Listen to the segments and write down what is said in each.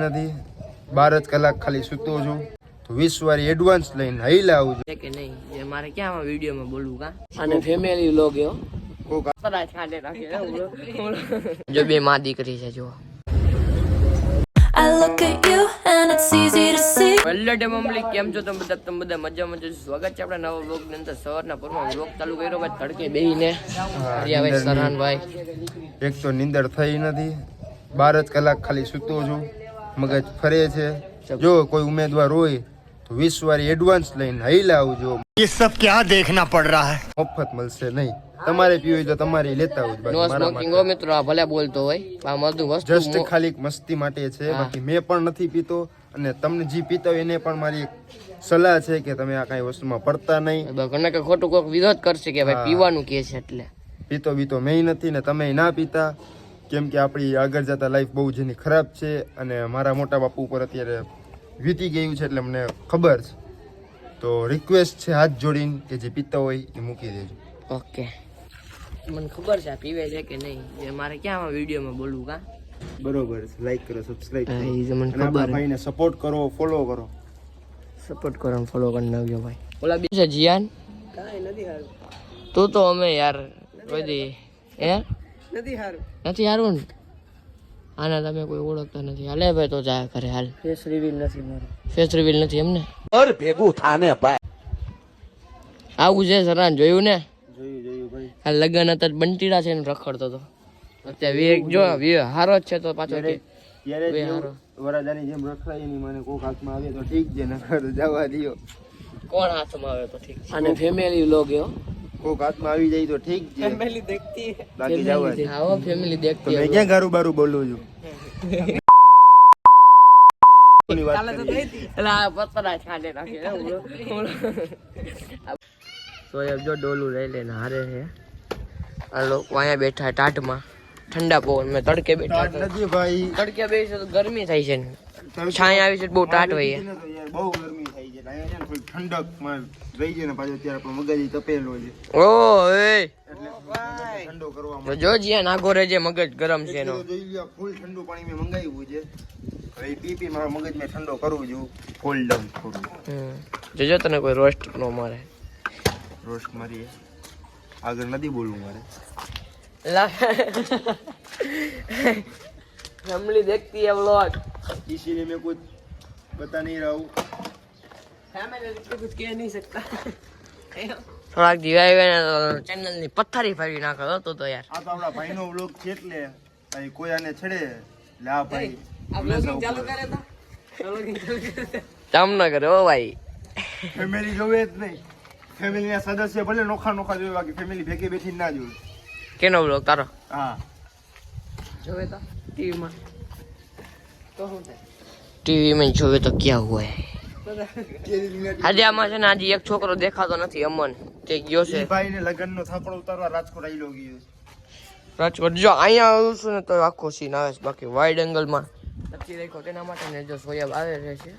નથી 12 જ કલાક ખાલી સૂતો છું તો 20 વારી એડવાન્સ લઈને હઈલા આવું છું કે નહીં જે મારે ક્યાં વિડીયોમાં બોલવું કા અને ફેમિલી વ્લોગ એવો કોક જો બે માં દીકરી છે જો I look at you and it's easy to see. Hello ડે મમલી કેમ છો તમે બધા મજામાં છો સ્વાગત છે આપણા નવા વ્લોગ ની અંદર સવારના પૂરમાં વ્લોગ ચાલુ કર્યો ભાઈ તડકે બેહીને હરિયાભાઈ સરહાનભાઈ એક તો નીંદર થઈ નથી 12 જ કલાક ખાલી સૂતો છું મગજ ફરે છે જો કોઈ ઉમેદવાર હોય તો 20 વારી એડવાન્સ લઈને હઈલા આવજો ये सब क्या देखना पड़ रहा है મફત મળશે નહીં તમારે પીવું હોય તો તમારી લેતા આવજો નો સ્મોકિંગ હો મિત્રો આ ભલે બોલતો હોય આ બધું વસ્તુ જસ્ટ ખાલી મસ્તી માટે છે બાકી મેં પણ નથી પીતો અને તમને જે પીતા હોય એને પણ મારી સલાહ છે કે તમે આ કઈ વસ્તુમાં પડતા નહીં ઘણા કે ખોટું કોઈક વિરોધ કરશે કે ભાઈ પીવાનું કે છે એટલે પીતો મેં નથી ને તમે ના પીતા કેમ કે આપણી આગળ જતા લાઈફ બહુ જેની ખરાબ છે અને મારા મોટા બાપુ ઉપર અત્યારે વીતી ગયું છે એટલે મને ખબર છે તો રિક્વેસ્ટ છે હાથ જોડીને કે જે પીતા હોય એ મૂકી દેજો ઓકે મને ખબર છે આ પીવે છે કે નહીં જે મારે ક્યાં વિડીયોમાં બોલવું કા બરોબર છે લાઈક કરો સબસ્ક્રાઇબ કરો એ મને અને ખબર આપણા ભાઈને સપોર્ટ કરો ફોલો કરો સપોર્ટ કરો ફોલો કરી નાખજો ભાઈ ઓલા બી છે જીયાન કાઈ નથી હારું તું તો અમે યાર કોઈ દી હે નથી હારું ને આના તમે કોઈ ઓળખતા નથી હાલે ભાઈ તો જા કરે હાલ ફેસ રિવીલ નથી મારો ફેસ રિવીલ નથી એમને और भेगू थाने भाई આવું છે સરાન જોયું ને જોયું ભાઈ આ લગન હતા બંટીડા છે ને રખડતો તો અત્યારે વિવેક જો વિવેક હારો જ છે તો પાછો કે ત્યારે વરાજાની જેમ રખડાય એની મને કોક હાથમાં આવે તો ઠીક છે નકર જવા દિયો કોણ હાથમાં આવે તો ઠીક છે અને ફેમિલી વ્લોગ એવો કોક હાથમાં આવી જાય તો ઠીક છે ફેમિલી દેખતી બાકી જવા દે આવો ફેમિલી દેખતી મેં ક્યાં ગારું બારું બોલું છું સોયબ જો ડોલું લઈ લઈને હારે છે આ લોકો અહીંયા બેઠા ટાટમાં ઠંડા પવન મેં તડકે બેઠા નથી ભાઈ તડકે બેસે તો ગરમી થાય છે ને છાંય આવી છે બહુ ટાટ હોય બહુ ગરમી થઈ છે અહીંયા છે ને થોડી ઠંડકમાં રહી છે ને પાછું અત્યારે આપણો મગજ તપેલો છે ઓ એ એટલે ઠંડો કરવા તો જો જીયા નાગો રે જે મગજ ગરમ છે એનો જોઈ લ્યો ફૂલ ઠંડુ પાણી મેં મંગાવ્યું છે હવે પી મારો મગજ મેં ઠંડો કરવું છું ફૂલ ડાઉન થોડું જોજો તને કોઈ રોસ્ટ નો મારે રોસ્ટ મારી આગળ નથી બોલવું મારે फैमिली देखती है व्लॉग इसीलिए मैं कुछ बता नहीं रहा हूँ फैमिली तो कुछ कह नहीं सकता થોડાક દિવાળી ચેનલ ની પથ્થારી ફેરવી નાખો તો યાર આ તો આપણા ભાઈનો વ્લોગ છે એટલે ભાઈ કોઈ આને છેડે એટલે આ ભાઈ ચાલુ કરે જામનગર હો ભાઈ ફેમિલી જોવે જ નહીં ફેમિલીના સદસ્ય ભલે નોખા જોવે બાકી ફેમિલી ભેગી બેઠી ના જોવે કેનો વ્લોગ તારો હા જોવે તો ટીવી માં તો શું થાય ટીવી માં જોવે તો ક્યાં હોય આજે આમાં છે ને આજે એક છોકરો દેખાતો નથી અમન તે ગયો છે ભાઈ ને લગન નો થાપડો ઉતારવા રાજકોટ આવેલો ગયો રાજકોટ જો અહીંયા આવું છું ને તો આખો સીન આવે છે બાકી વાઇડ એંગલ માં નથી રાખ્યો તેના માટે ને જો સોયાબ આવે છે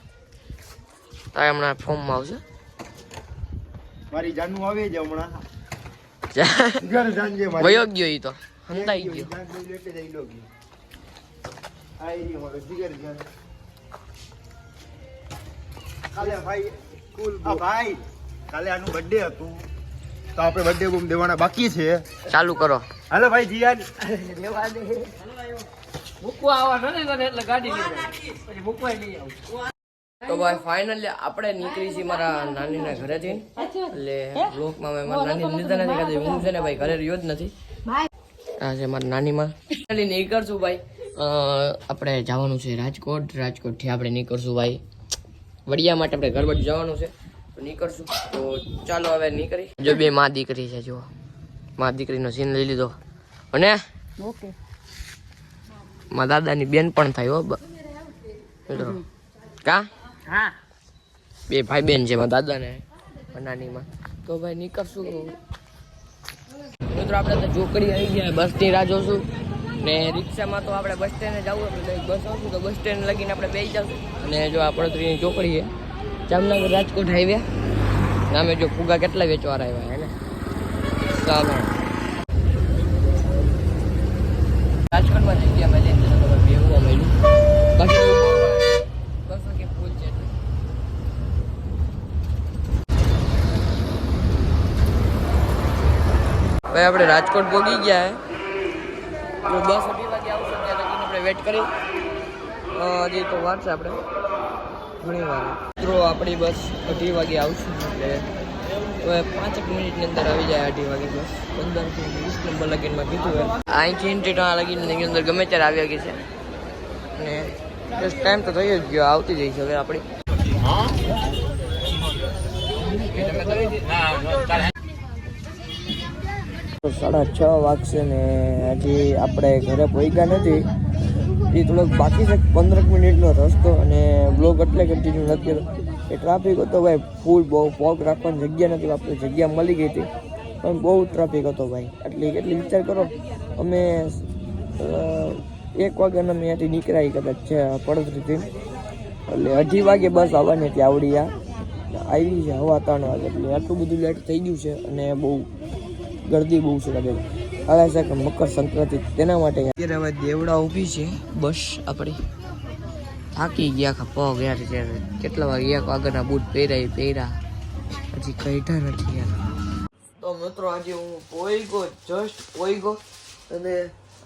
તારે હમણાં ફોર્મ માં આવશે મારી જાનુ આવે છે હમણાં વયો ગયો ઈ તો હંતાઈ ગયો કાલે આનું બર્થડે હતું તો આપણે બર્થડે બૂમ દેવાના બાકી છે ચાલુ કરો હાલો ભાઈ જીયાન મૂકવા આવવાનો ને એટલે ગાડી પછી મૂકવા નહીં આવું તો ભાઈ ફાઇનલી આપણે નીકળી છીએ મારા નાનીના ઘરેથી એટલે બ્લોકમાં મેં મારા નાની લીધા નથી કદાચ હું છે ને ભાઈ ઘરે રહ્યો જ નથી આ છે મારા નાનીમાં ફાઇનલી નીકળશું ભાઈ આપણે જવાનું છે રાજકોટથી આપણે નીકળશું ભાઈ વડિયા માટે આપણે ઘર બાજુ જવાનું છે તો નીકળશું તો ચાલો હવે નીકળી જો બે માં દીકરી છે જો માં દીકરીનો સીન લઈ લીધો અને ઓકે મારા દાદાની બેન પણ થાય હો કા હા બે ભાઈ બેન છે મારા દાદા ને નાનીમાં તો ભાઈ નીકળશું મિત્રો આપણે તો ચોકડી આવી ગયા બસ ની રાહ જોશું ને રિક્ષામાં તો આપણે બસ સ્ટેન્ડ જવું એટલે બસ આવશું તો બસ સ્ટેન્ડ લગીને આપણે બેસી જશું અને જો આ પડોતરીની ચોકડી છે જામનગર રાજકોટ હાઈવે નામે જો ફુગા કેટલા વેચવા આવ્યા હે ને ચાલો રાજકોટમાં જગ્યા મળે બેહવા મળ્યું બાકી આપણે રાજકોટ પહોંચી ગયા હે તો બસ 2:30 વાગે આવશે ત્યાં લગીને આપણે વેટ કરી હજી તો વાર છે આપણે ઘણી વાર મિત્રો આપણી બસ 2:30 વાગે આવશે એટલે હવે 5 મિનિટની અંદર આવી જાય 2:30 વાગે બસ 15 થી 20 નંબર લગીનમાં કીધું હોય અહીંથી ઇન્ટિટા લગીને અંદર ગમે ત્યારે આવી ગઈ છે અને બસ ટાઈમ તો થઈ જ ગયો આવતી જઈ છે હવે આપણી 6:30 વાગશે ને હજી આપણે ઘરે પહોંચ્યા નથી એ થોડોક બાકી છે 15 મિનિટનો રસ્તો અને બ્લોગ એટલે કન્ટિન્યુ નથી કર્યો એ ટ્રાફિક હતો ભાઈ ફૂલ બહુ પગ રાખવાની જગ્યા નથી આપણે જગ્યા મળી ગઈ હતી પણ બહુ ટ્રાફિક હતો ભાઈ એટલી વિચાર કરો અમે 1 વાગ્યાના મેં ત્યાંથી નીકળાઈ કદાચ છે પડોશરીથી એટલે 2:30 વાગે બસ આવવાની હતી આવી છે 3:15 વાગે એટલે આટલું બધું લેટ થઈ ગયું છે અને બહુ ગરદી બહુ છે લાગે હવે છે કે મકર સંક્રાંતિ તેના માટે અત્યારે હવે દેવડા ઊભી છે બસ આપણી થાકી ગયા પગ યાર ત્યારે કેટલા વાગે 1 વાગ્યાના બૂટ પહેર્યા હજી કઈઠા નથી યાર તો મિત્રો આજે હું પોઈગો જસ્ટ પોઈગો અને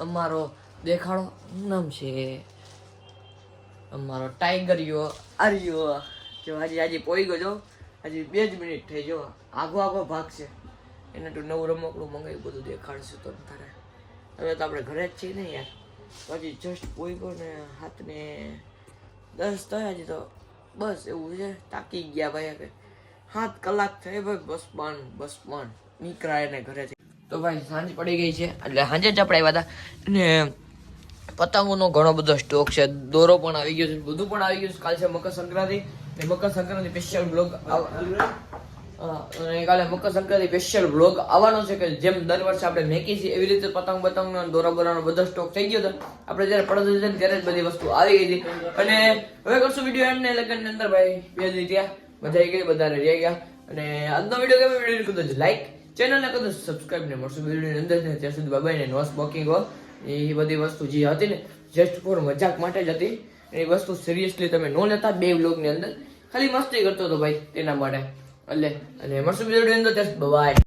અમારો દેખાડો નામ છે અમારો ટાઈગરિયો આર્યો જો આજે પોઈગો જો હજી 2 જ મિનિટ થઈ જો આગો ભાગશે એને તો નવું રમકડું મંગાવ્યું બધું દેખાડશું તો તારે હવે તો આપણે ઘરે જ છીએ ને યાર પછી જસ્ટ પોઈગો ને હાથને 10 થયા હજી તો બસ એવું છે તાકી ગયા ભાઈ કે 7 કલાક થઈ ભાઈ બસ બંધ નીકળાય ને ઘરેથી તો ભાઈ સાંજ પડી ગઈ છે એટલે સાંજે જ આપણે આવ્યા હતા અને પતંગોનો ઘણો બધો સ્ટોક છે દોરો પણ આવી ગયો છે બધું પણ આવી ગયું છે કાલે છે મકર સંક્રાંતિ ને મકર સંક્રાંતિ સ્પેશિયલ બ્લોગ અને કાલે મકર સંક્રાંતિ સ્પેશિયલ બ્લોગ આવવાનો છે કે જેમ દર વર્ષે આપણે મેકી છીએ એવી રીતે પતંગનો દોરા બોરાનો બધો સ્ટોક થઈ ગયો હતો આપણે જ્યારે પડોશી છે ત્યારે જ બધી વસ્તુ આવી ગઈ હતી અને હવે કરશું વિડીયો એમને લગનની અંદર ભાઈ 2 દી ત્યાં બધા ગઈ બધા રહી ગયા અને આજનો વિડીયો ગમે વિડીયો કદો લાઈક ચેનલને કદો સબસ્ક્રાઇબ ને મળશું વિડીયોની અંદર ને ત્યાં સુધી બાય ને નો સ્મોકિંગ એ બધી વસ્તુ જે હતી ને જસ્ટ ફોર મજાક માટે જ હતી એ વસ્તુ સિરિયસલી તમે ન લેતા 2 વ્લોગની અંદર ખાલી મસ્તી કરતો હતો ભાઈ તેના માટે એટલે અને મળશું વિડીયોની અંદર બાય